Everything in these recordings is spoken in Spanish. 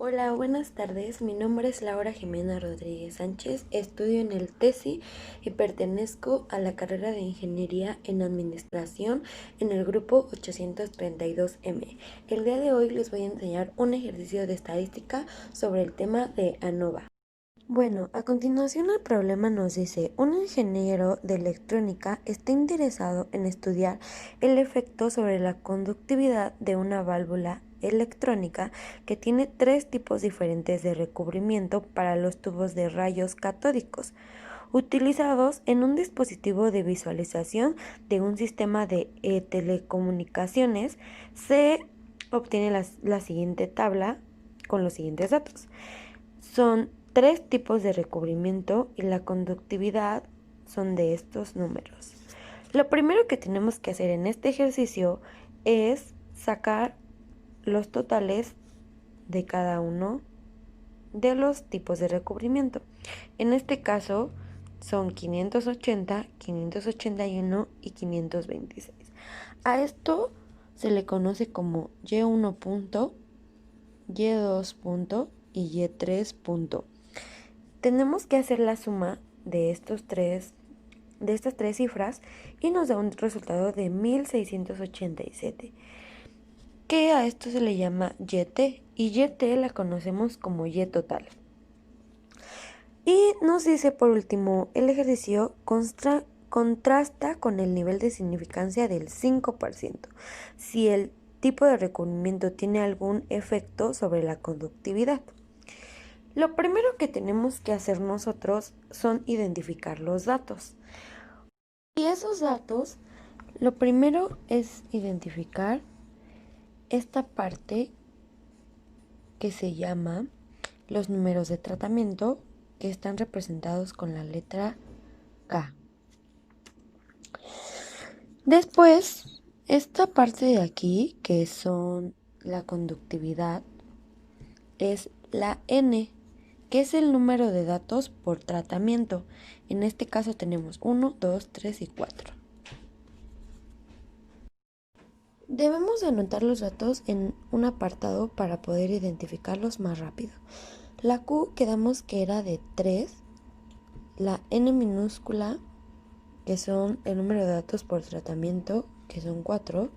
Hola, buenas tardes. Mi nombre es Laura Jimena Rodríguez Sánchez. Estudio en el TESI y pertenezco a la carrera de Ingeniería en Administración en el grupo 832M. El día de hoy les voy a enseñar un ejercicio de estadística sobre el tema de ANOVA. Bueno, a continuación el problema nos dice, un ingeniero de electrónica está interesado en estudiar el efecto sobre la conductividad de una válvula electrónica que tiene tres tipos diferentes de recubrimiento para los tubos de rayos catódicos, utilizados en un dispositivo de visualización de un sistema de telecomunicaciones. Se obtiene la siguiente tabla con los siguientes datos. Son tres tipos de recubrimiento y la conductividad son de estos números. Lo primero que tenemos que hacer en este ejercicio es sacar los totales de cada uno de los tipos de recubrimiento. En este caso son 580, 581 y 526. A esto se le conoce como Y1 punto, Y2 punto y Y3 punto. Tenemos que hacer la suma de estas tres cifras y nos da un resultado de 1687, que a esto se le llama YT, y YT la conocemos como Y total. Y nos dice por último, el ejercicio contrasta con el nivel de significancia del 5%, si el tipo de recubrimiento tiene algún efecto sobre la conductividad. Lo primero que tenemos que hacer nosotros son identificar los datos. Y esos datos, lo primero es identificar esta parte que se llama los números de tratamiento, que están representados con la letra K. Después, esta parte de aquí, que son la conductividad, es la N, que es el número de datos por tratamiento. En este caso tenemos 1, 2, 3 y 4. Debemos anotar los datos en un apartado para poder identificarlos más rápido. La Q quedamos que era de 3, la N minúscula, que son el número de datos por tratamiento, que son 4,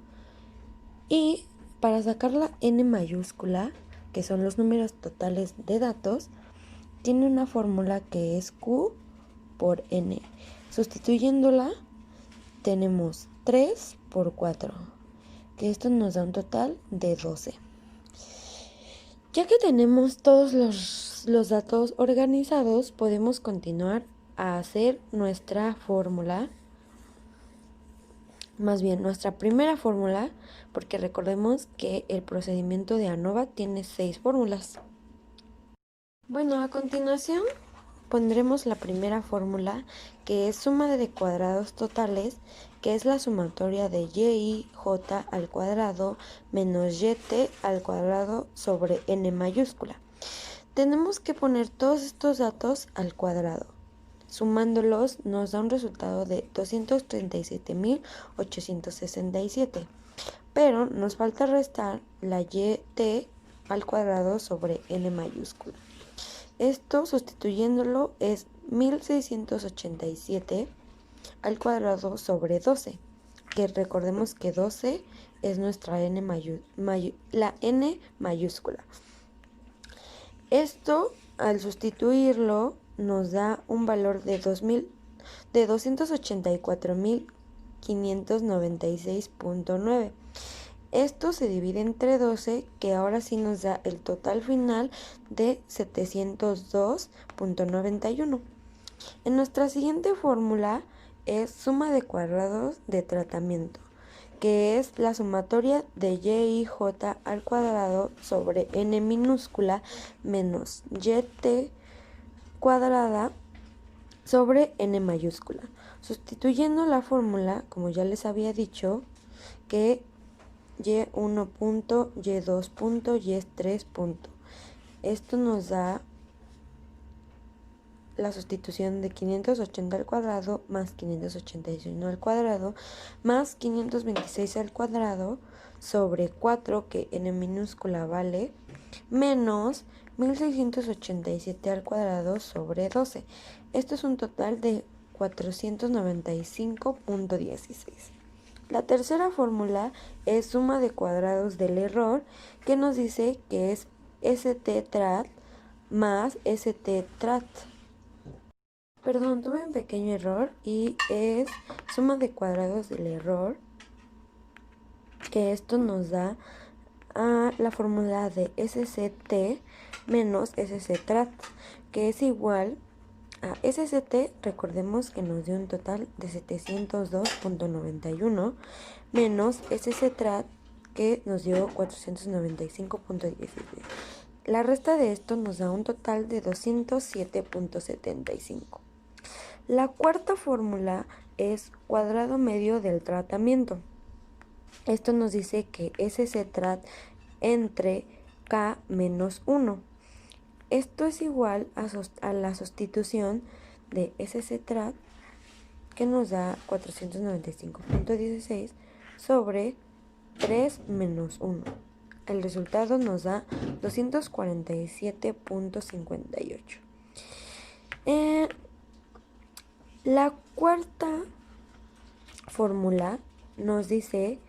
y para sacar la N mayúscula, que son los números totales de datos, tiene una fórmula que es Q por N. Sustituyéndola, tenemos 3 por 4, que esto nos da un total de 12. Ya que tenemos todos los datos organizados, podemos continuar a hacer nuestra fórmula, más bien nuestra primera fórmula, porque recordemos que el procedimiento de ANOVA tiene 6 fórmulas. Bueno, a continuación pondremos la primera fórmula, que es suma de cuadrados totales, que es la sumatoria de YIJ al cuadrado menos YT al cuadrado sobre N mayúscula. Tenemos que poner todos estos datos al cuadrado. Sumándolos nos da un resultado de 237.867, pero nos falta restar la YT al cuadrado sobre N mayúscula. Esto, sustituyéndolo, es 1687 al cuadrado sobre 12, que recordemos que 12 es nuestra la N mayúscula. Esto, al sustituirlo, nos da un valor de 284.596.9. Esto se divide entre 12, que ahora sí nos da el total final de 702.91. En nuestra siguiente fórmula es suma de cuadrados de tratamiento, que es la sumatoria de YIJ al cuadrado sobre N minúscula menos YT cuadrada sobre N mayúscula. Sustituyendo la fórmula, como ya les había dicho, que Y1 punto, Y2 punto, Y3 punto. Esto nos da la sustitución de 580 al cuadrado más 581 al cuadrado más 526 al cuadrado sobre 4, que N minúscula vale menos 1687 al cuadrado sobre 12. Esto es un total de 495.16. La tercera fórmula es suma de cuadrados del error, que nos dice que es ST-TRAT más ST-TRAT. Perdón, tuve un pequeño error y es suma de cuadrados del error, que esto nos da a la fórmula de SCT menos SCTRAT, que es igual a SCT, recordemos que nos dio un total de 702.91, menos SCTRAT, que nos dio 495.16. La resta de esto nos da un total de 207.75. La cuarta fórmula es cuadrado medio del tratamiento. Esto nos dice que SCTRAT entre K menos 1. Esto es igual a la sustitución de SCTRAT, que nos da 495.16 sobre 3 menos 1. El resultado nos da 247.58. La cuarta fórmula nos dice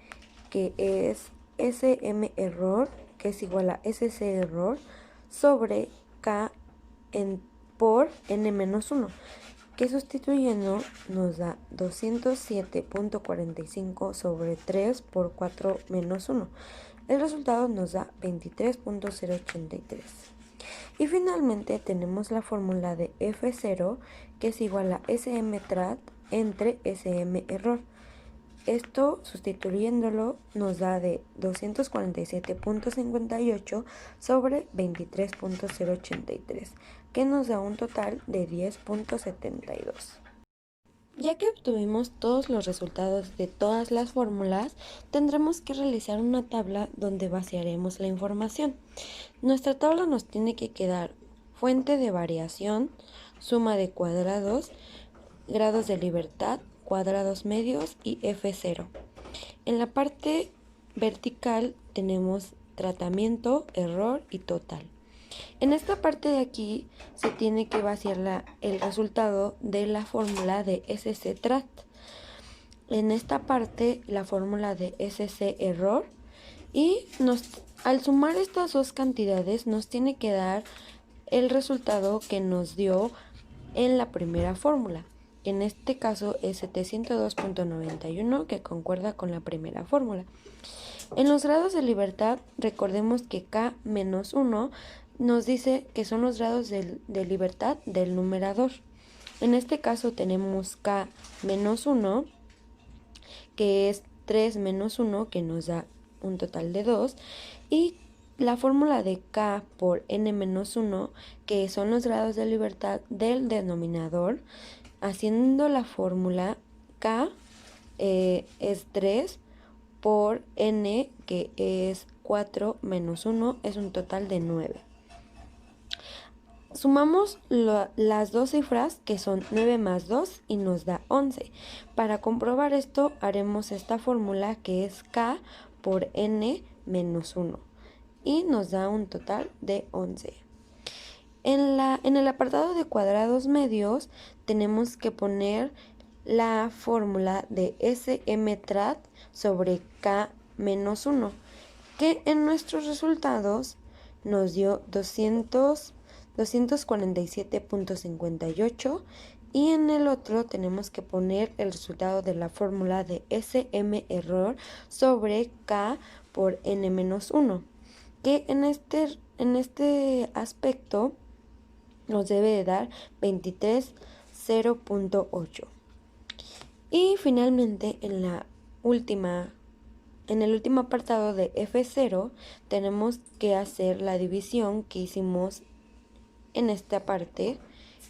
que es SM error, que es igual a SC error, sobre K por N menos 1, que sustituyendo nos da 207.45 sobre 3 por 4 menos 1. El resultado nos da 23.083. Y finalmente tenemos la fórmula de F0, que es igual a SM-TRAT entre SM error. Esto, sustituyéndolo, nos da de 247.58 sobre 23.083, que nos da un total de 10.72. Ya que obtuvimos todos los resultados de todas las fórmulas, tendremos que realizar una tabla donde vaciaremos la información. Nuestra tabla nos tiene que quedar fuente de variación, suma de cuadrados, grados de libertad, cuadrados medios y F0. En la parte vertical tenemos tratamiento, error y total. En esta parte de aquí se tiene que vaciar el resultado de la fórmula de SC-TRAT. En esta parte la fórmula de SC error, y al sumar estas dos cantidades nos tiene que dar el resultado que nos dio en la primera fórmula. En este caso es 702.91, que concuerda con la primera fórmula. En los grados de libertad, recordemos que K menos 1 nos dice que son los grados de libertad del numerador. En este caso tenemos K menos 1, que es 3 menos 1, que nos da un total de 2, y la fórmula de K por N menos 1, que son los grados de libertad del denominador. Haciendo la fórmula, K es 3 por N, que es 4 menos 1, es un total de 9. Sumamos las dos cifras, que son 9 más 2, y nos da 11. Para comprobar esto, haremos esta fórmula, que es K por N menos 1, y nos da un total de 11. En el apartado de cuadrados medios tenemos que poner la fórmula de SM-TRAT sobre K menos 1, que en nuestros resultados nos dio 247.58, y en el otro tenemos que poner el resultado de la fórmula de SM error sobre K por N menos 1, que en este aspecto nos debe de dar 23.0.8. Y finalmente en el último apartado de F0 tenemos que hacer la división que hicimos en esta parte,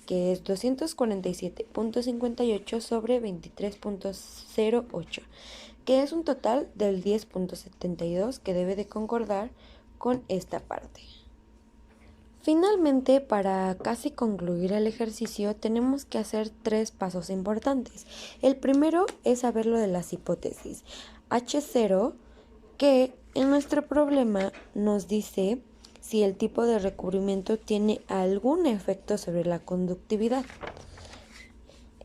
que es 247.58 sobre 23.08, que es un total del 10.72, que debe de concordar con esta parte. Finalmente, para casi concluir el ejercicio, tenemos que hacer 3 pasos importantes. El primero es saber lo de las hipótesis. H0, que en nuestro problema nos dice si el tipo de recubrimiento tiene algún efecto sobre la conductividad.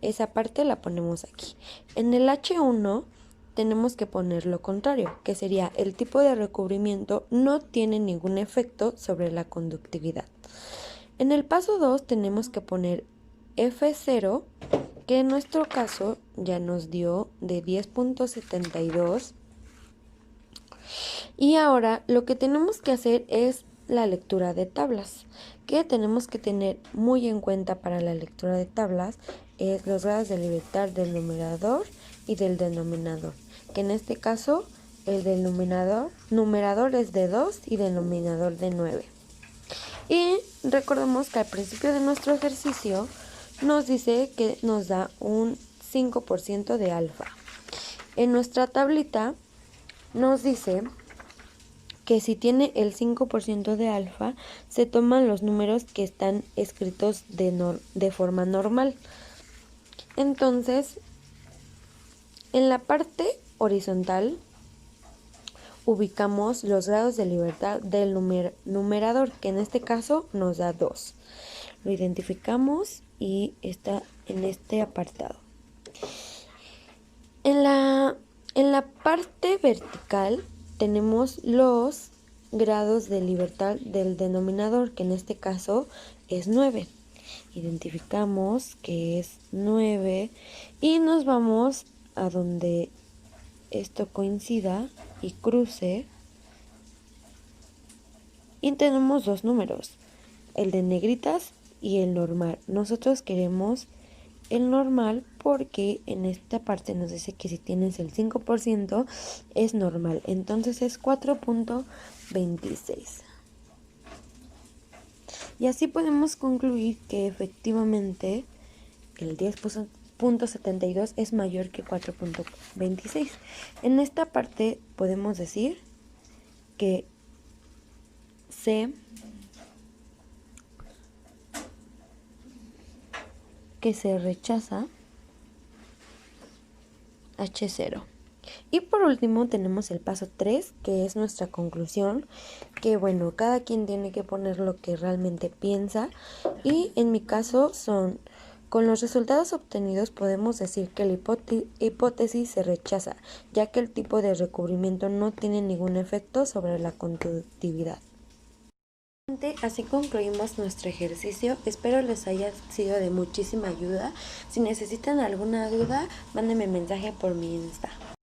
Esa parte la ponemos aquí. En el H1 tenemos que poner lo contrario, que sería el tipo de recubrimiento no tiene ningún efecto sobre la conductividad. En el paso 2 tenemos que poner F0, que en nuestro caso ya nos dio de 10.72. Y ahora lo que tenemos que hacer es la lectura de tablas, que tenemos que tener muy en cuenta para la lectura de tablas es los grados de libertad del numerador y del denominador, que en este caso el del numerador es de 2 y denominador de 9. Y recordemos que al principio de nuestro ejercicio nos dice que nos da un 5% de alfa. En nuestra tablita nos dice que si tiene el 5% de alfa, se toman los números que están escritos de forma normal. Entonces, en la parte horizontal ubicamos los grados de libertad del numerador, que en este caso nos da 2. Lo identificamos y está en este apartado. En la parte vertical tenemos los grados de libertad del denominador, que en este caso es 9. Identificamos que es 9 y nos vamos a donde esto coincida y cruce y tenemos dos números, el de negritas y el normal. Nosotros queremos el normal porque en esta parte nos dice que si tienes el 5% es normal, entonces es 4.26. Y así podemos concluir que efectivamente el 10.72 es mayor que 4.26. En esta parte podemos decir que se rechaza H0. Y por último tenemos el paso 3, que es nuestra conclusión, que bueno, cada quien tiene que poner lo que realmente piensa y en mi caso con los resultados obtenidos podemos decir que la hipótesis se rechaza, ya que el tipo de recubrimiento no tiene ningún efecto sobre la conductividad. Así concluimos nuestro ejercicio, espero les haya sido de muchísima ayuda. Si necesitan alguna duda, mándenme mensaje por mi Insta.